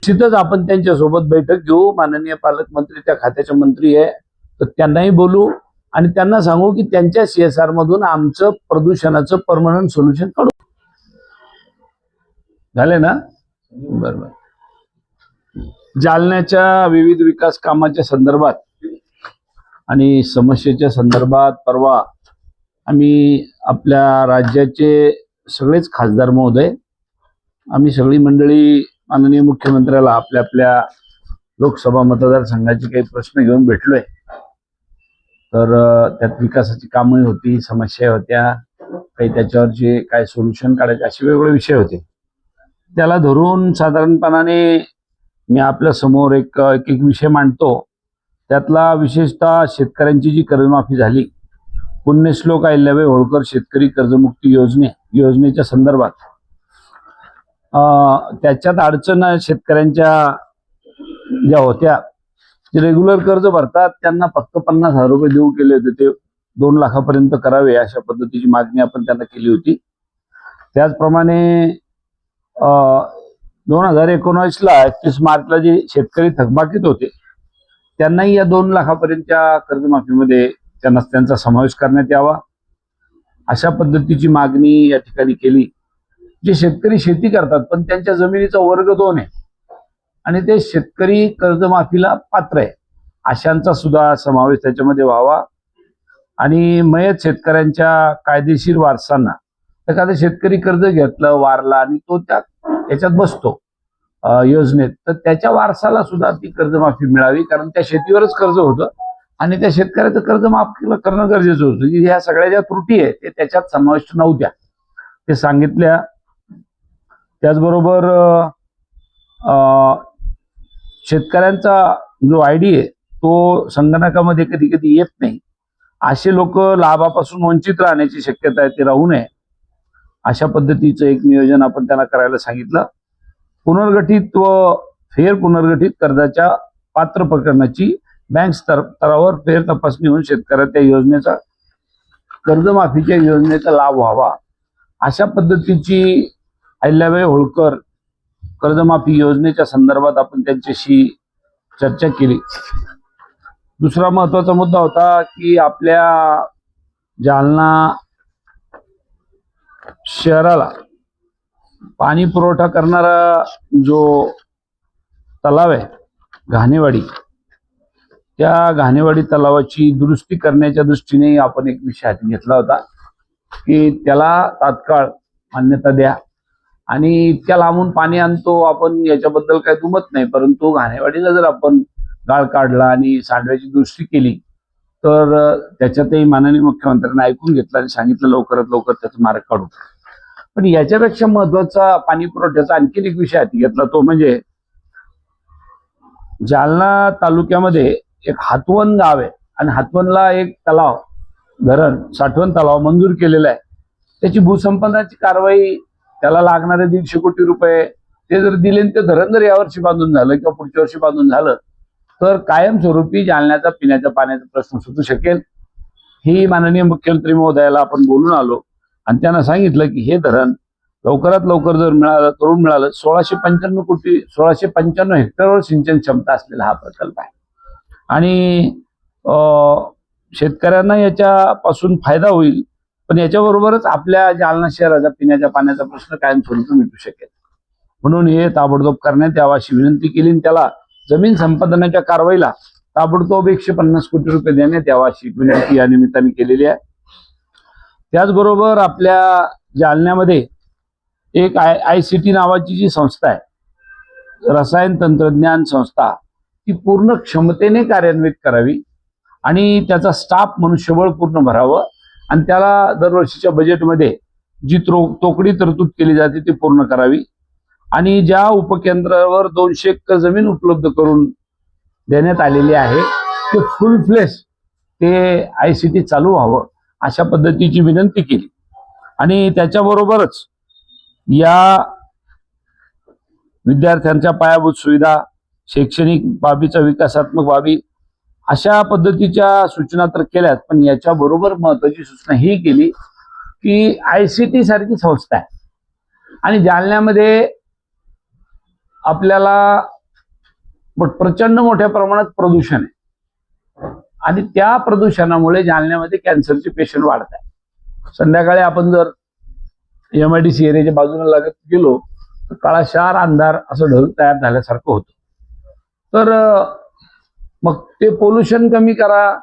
निश्चितच आपण त्यांच्यासोबत बैठक घेऊ. माननीय पालकमंत्री त्या खात्याचे मंत्री आहे, तर त्यांनाही बोलू आणि त्यांना सांगू की त्यांच्या CSR मधून आमचं प्रदूषणाचं परमनंट सोल्युशन काढू. झाले ना? बरोबर. जालन्याच्या विविध विकास कामाच्या संदर्भात आणि समस्येच्या संदर्भात परवा आम्ही आपल्या राज्याचे सगळेच खासदार महोदय, आम्ही सगळी मंडळी माननीय मुख्यमंत्र्याला आपल्या आपल्या लोकसभा मतदारसंघाचे काही प्रश्न घेऊन भेटलोय. तर त्यात विकासाची कामं होती, समस्या होत्या, काही त्याच्यावरचे काय सोल्युशन काढायचे असे वेगवेगळे विषय होते. त्याला धरून साधारणपणाने मी आपल्या समोर एक विषय मांडतो. त्यातला विशेषतः शेतकऱ्यांची जी कर्जमाफी झाली, पुण्यश्लोक अहिल्याबाई होळकर शेतकरी कर्जमुक्ती योजनेच्या संदर्भात त्याच्यात अडचण शेतकऱ्यांच्या ज्या होत्या, जे रेग्युलर कर्ज भरतात त्यांना फक्त 50,000 रुपये देऊ केले होते, ते 2 लाखापर्यंत करावे अशा पद्धतीची मागणी आपण त्यांना केली होती. त्याचप्रमाणे 2019ला 31 मार्चला जे शेतकरी थकबाकीत होते त्यांनाही या 2 लाखापर्यंतच्या कर्जमाफीमध्ये त्यांचा समावेश करण्यात यावा अशा पद्धतीची मागणी या ठिकाणी केली. जे शेतकरी शेती करतात पण त्यांच्या जमिनीचा वर्ग 2 आहे आणि ते शेतकरी कर्जमाफीला पात्र आहे, अशांचा सुद्धा समावेश त्याच्यामध्ये व्हावा. आणि मयत शेतकऱ्यांच्या कायदेशीर वारसांना, एखादा शेतकरी कर्ज घेतलं, वारला आणि तो त्याच्यात बसतो योजनेत, तर त्याच्या वारसाला सुद्धा ती कर्जमाफी मिळावी, कारण त्या शेतीवरच कर्ज होतं आणि त्या शेतकऱ्याचं कर्ज माफ करणं गरजेचं होतं. ह्या सगळ्या ज्या त्रुटी आहेत ते त्याच्यात समाविष्ट नव्हत्या, ते सांगितल्या. त्याचबरोबर शेतकऱ्यांचा जो ID आहे तो संगणकामध्ये कधी कधी येत नाही, असे लोक लाभापासून वंचित राहण्याची शक्यता आहे, ते राहू नये अशा पद्धतीचं एक नियोजन आपण त्यांना करायला सांगितलं. पुनर्गठित व फेर पुनर्गठित कर्जाच्या पात्र प्रकरणाची बँक स्तरावर फेर तपासणी होऊन शेतकऱ्या त्या योजनेचा, कर्जमाफीच्या योजनेचा लाभ व्हावा अशा पद्धतीची अहिल्याबाई होळकर कर्जमाफी योजनेच्या संदर्भात आपण त्यांच्याशी चर्चा केली. दुसरा महत्वाचा मुद्दा होता की आपल्या जालना शहराला पाणी पुरवठा करणारा जो तलाव आहे घाणेवाडी, त्या घाणेवाडी तलावाची दुरुस्ती करण्याच्या दृष्टीने आपण एक विषय हाती घेतला होता की त्याला तात्काळ मान्यता द्या. आणि इतक्या लांबून पाणी आणतो आपण, याच्याबद्दल काही दुमत नाही, परंतु घाणेवाडीला जर आपण गाळ काढला आणि सांडव्याची दुरुस्ती केली तर त्याच्यातही माननीय मुख्यमंत्र्यांनी ऐकून घेतलं आणि सांगितलं लवकरात लवकर त्याचा मार्ग काढू. पण याच्यापेक्षा महत्वाचा पाणी पुरवठ्याचा आणखीन एक विषय हाती घेतला, तो म्हणजे जालना तालुक्यामध्ये एक हातवन गाव आहे आणि हातवनला एक तलाव, धरण, साठवण तलाव मंजूर केलेला आहे. त्याची भूसंपादनाची कारवाई, त्याला लागणारे 150 कोटी रुपये ते जर दिले, ते धरण जर यावर्षी बांधून झालं किंवा पुढच्या वर्षी बांधून झालं तर कायमस्वरूपी जालन्याचा पिण्याच्या पाण्याचा प्रश्न सुटू शकेल. ही माननीय मुख्यमंत्री महोदयाला आपण बोलून आलो आणि त्यांना सांगितलं की हे धरण लवकरात लवकर जर करून मिळालं, 1695 हेक्टरवर सिंचन क्षमता असलेला हा प्रकल्प आहे आणि शेतकऱ्यांना याच्यापासून फायदा होईल. पण याच्याबरोबरच आपल्या जालना शहराचा पिण्याच्या पाण्याचा प्रश्न कायमस्वरूपी मिटू शकेल. म्हणून हे ताबडतोब करण्यात यावं अशी विनंती केली. त्याला जमीन संपादनाच्या कारवाईला ताबडतोब 150 कोटी रुपये देण्यात यावा अशी विनंती या निमित्ताने केलेली आहे. त्याचबरोबर आपल्या जालन्यामध्ये एक ICT नावाची जी संस्था आहे, रसायन तंत्रज्ञान संस्था, ती पूर्ण क्षमतेने कार्यान्वित करावी आणि त्याचा स्टाफ मनुष्यबळ पूर्ण भरावं आणि त्याला दरवर्षीच्या बजेटमध्ये जी तोकडी तरतूद केली जाते ती पूर्ण करावी आणि ज्या उपकेंद्रावर 200 एकर जमीन उपलब्ध करून देण्यात आलेली आहे ते फुल फ्लेश ते ICT चालू व्हावं अशा पद्धतीची विनंती केली. आणि त्याच्याबरोबरच या विद्यार्थ्यांच्या पायाभूत सुविधा, शैक्षणिक बाबीचा विकासात्मक बाबी अशा पद्धतीच्या सूचना तर केल्यात, पण याच्याबरोबर महत्वाची सूचना ही केली की ICT सारखी संस्था आहे आणि जालन्यामध्ये आपल्याला प्रचंड मोठ्या प्रमाणात प्रदूषण आहे आणि त्या प्रदूषणामुळे जालन्यामध्ये कॅन्सरचे पेशंट वाढत आहे. संध्याकाळी आपण जर MIDC एरियाच्या बाजूला लागत गेलो तर काळाशार अंधार असं ढग तयार झाल्यासारखं होतं. तर मग ते पोल्युशन कमी करा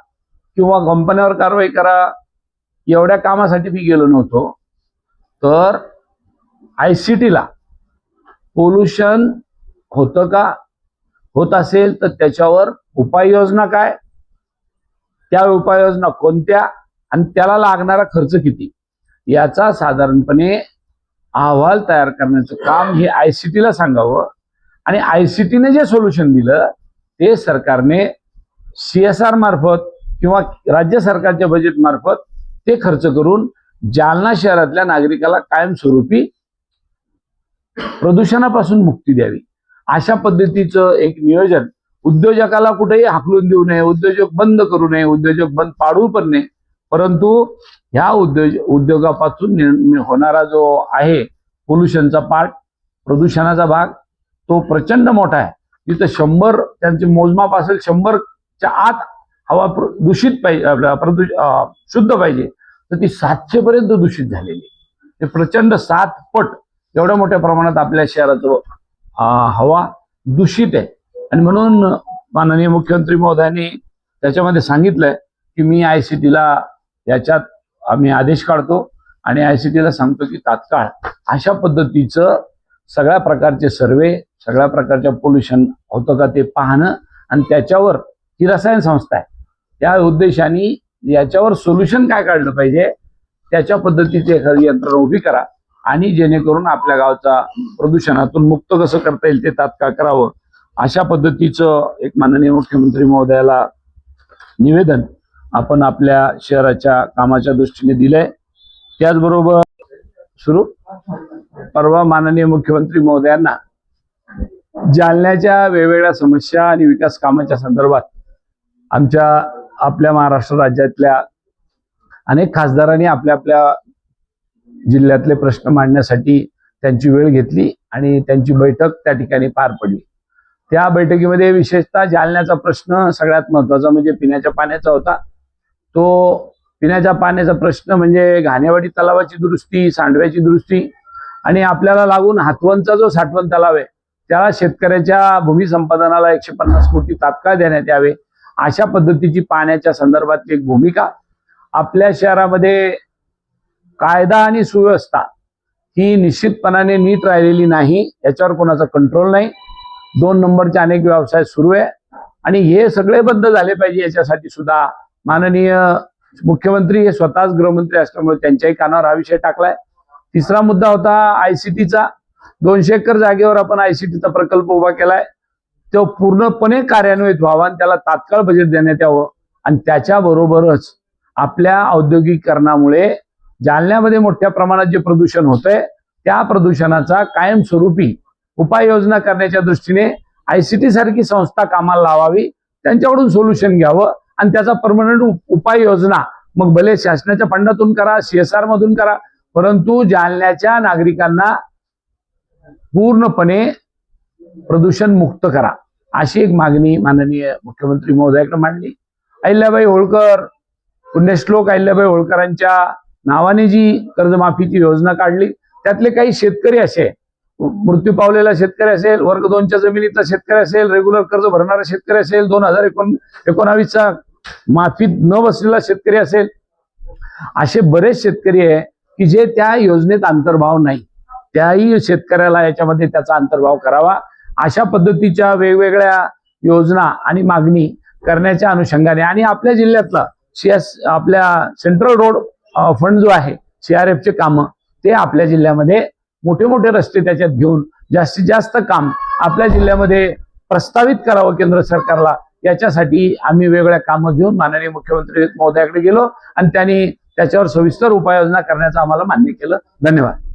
किंवा कंपन्यावर कारवाई करा एवढ्या कामासाठी मी गेलो नव्हतो. तर ICT ला पोल्युशन होतं का, होत असेल तर त्याच्यावर उपाययोजना काय, त्या उपाययोजना कोणत्या आणि त्याला लागणारा खर्च किती याचा साधारणपणे अहवाल तयार करण्याचं काम हे ICT ला सांगावं आणि ICT ने जे सोल्युशन दिलं ते सरकारने CSR मार्फत किंवा राज्य सरकारच्या बजेट मार्फत ते खर्च करून जालना शहरातल्या नागरिकाला कायमस्वरूपी प्रदूषणापासून मुक्ती द्यावी अशा पद्धतीचं एक नियोजन. उद्योजकाला कुठेही हाकलून देऊ नये, उद्योजक बंद करू नये, उद्योजक बंद पाडू पण नये, परंतु ह्या उद्योगापासून होणारा जो आहे पोल्युशनचा पार्ट, प्रदूषणाचा भाग तो प्रचंड मोठा आहे. तिथं 100 त्यांचे मोजमाप असेल 100च्या आत हवा दूषित पाहिजे, शुद्ध पाहिजे, तर ती 700 पर्यंत दूषित झालेली. ते प्रचंड 7 पट एवढ्या मोठ्या प्रमाणात आपल्या शहराचं हवा दूषित आहे. आणि म्हणून माननीय मुख्यमंत्री महोदयांनी त्याच्यामध्ये सांगितलंय की मी ICT ला याच्यात आम्ही आदेश काढतो आणि ICT ला सांगतो की तात्काळ अशा पद्धतीचं सगळ्या प्रकारचे सर्वे, सगळ्या प्रकारच्या पोल्युशन होतं का ते पाहणं आणि त्याच्यावर ही रसायन संस्था आहे त्या उद्देशाने याच्यावर सोल्युशन काय काढलं पाहिजे त्याच्या पद्धतीची एखादी यंत्रणा उभी करा आणि जेणेकरून आपल्या गावचा प्रदूषणातून मुक्त कसं करता येईल ते तात्काळ करावं अशा पद्धतीचं एक माननीय मुख्यमंत्री महोदयाला निवेदन आपण आपल्या शहराच्या कामाच्या दृष्टीने दिलंय. त्याचबरोबर परवा माननीय मुख्यमंत्री महोदयांना जालन्याच्या वेगवेगळ्या समस्या आणि विकास कामाच्या संदर्भात आपल्या महाराष्ट्र राज्यातल्या अनेक खासदारांनी आपल्या आपल्या जिल्ह्यातले प्रश्न मांडण्यासाठी त्यांची वेळ घेतली आणि त्यांची बैठक त्या ठिकाणी पार पडली. त्या बैठकीमध्ये विशेषतः जालन्याचा प्रश्न सगळ्यात महत्वाचा म्हणजे पिण्याच्या पाण्याचा होता. तो पिण्याच्या पाण्याचा प्रश्न म्हणजे घाणेवाडी तलावाची दुरुस्ती, सांडव्याची दुरुस्ती आणि आपल्याला लागून हातवणचा जो साठवण तलाव आहे त्याला शेतकऱ्याच्या भूमी संपादनाला 150 कोटी तात्काळ देण्यात यावे अशा पद्धतीची पाण्याच्या संदर्भातली एक भूमिका. आपल्या शहरामध्ये कायदा आणि सुव्यवस्था ही निश्चितपणाने नीट राहिलेली नाही, याच्यावर कोणाचा कंट्रोल नाही. 2 नंबरचे अनेक व्यवसाय सुरू आहे आणि हे सगळे बंद झाले पाहिजे. याच्यासाठी सुद्धा माननीय मुख्यमंत्री हे स्वतःच गृहमंत्री असल्यामुळे त्यांच्याही कानावर हा विषय टाकलाय. तिसरा मुद्दा होता ICTचा. 200 एकर जागेवर आपण ICTचा प्रकल्प उभा केलाय. तो पूर्णपणे कार्यान्वित व्हावा आणि त्याला तात्काळ बजेट देण्यात यावं आणि त्याच्याबरोबरच आपल्या औद्योगिकीकरणामुळे जालन्यामध्ये मोठ्या प्रमाणात जे प्रदूषण होतंय त्या प्रदूषणाचा कायमस्वरूपी उपाययोजना करण्याच्या दृष्टीने ICT सारखी संस्था कामाला लावावी, त्यांच्याकडून सोल्युशन घ्यावं आणि त्याचा परमनंट उपाययोजना मग भले शासनाच्या फंडातून करा, CSR मधून करा, परंतु जालन्याच्या नागरिकांना पूर्णपणे प्रदूषण मुक्त करा अशी एक मागणी माननीय मुख्यमंत्री महोदयाकडे मांडली. अहिल्याबाई होळकर, पुण्यश्लोक अहिल्याबाई होळकरांच्या नावाने जी कर्जमाफीची योजना काढली त्यातले काही शेतकरी असे मृत्यू पावलेला शेतकरी असेल, वर्ग 2च्या जमिनीचा शेतकरी असेल, रेग्युलर कर्ज भरणारा शेतकरी असेल, 2019चा माफीत न बसलेला शेतकरी असेल, असे बरेच शेतकरी आहे की जे त्या योजनेत अंतर्भाव नाही. त्याही शेतकऱ्याला याच्यामध्ये त्याचा अंतर्भाव करावा अशा पद्धतीच्या वेगवेगळ्या योजना आणि मागणी करण्याच्या अनुषंगाने आणि आपल्या जिल्ह्यातला आपल्या सेंट्रल रोड फंड जो आहे CRFचे काम ते आपल्या जिल्ह्यामध्ये मोठे मोठे रस्ते त्याच्यात घेऊन जास्तीत जास्त काम आपल्या जिल्ह्यामध्ये प्रस्तावित करावं केंद्र सरकारला. याच्यासाठी आम्ही वेगवेगळ्या कामं घेऊन माननीय मुख्यमंत्री महोदयाकडे गेलो आणि त्यांनी त्याच्यावर सविस्तर उपाययोजना करण्याचं आम्हाला मान्य केलं. धन्यवाद.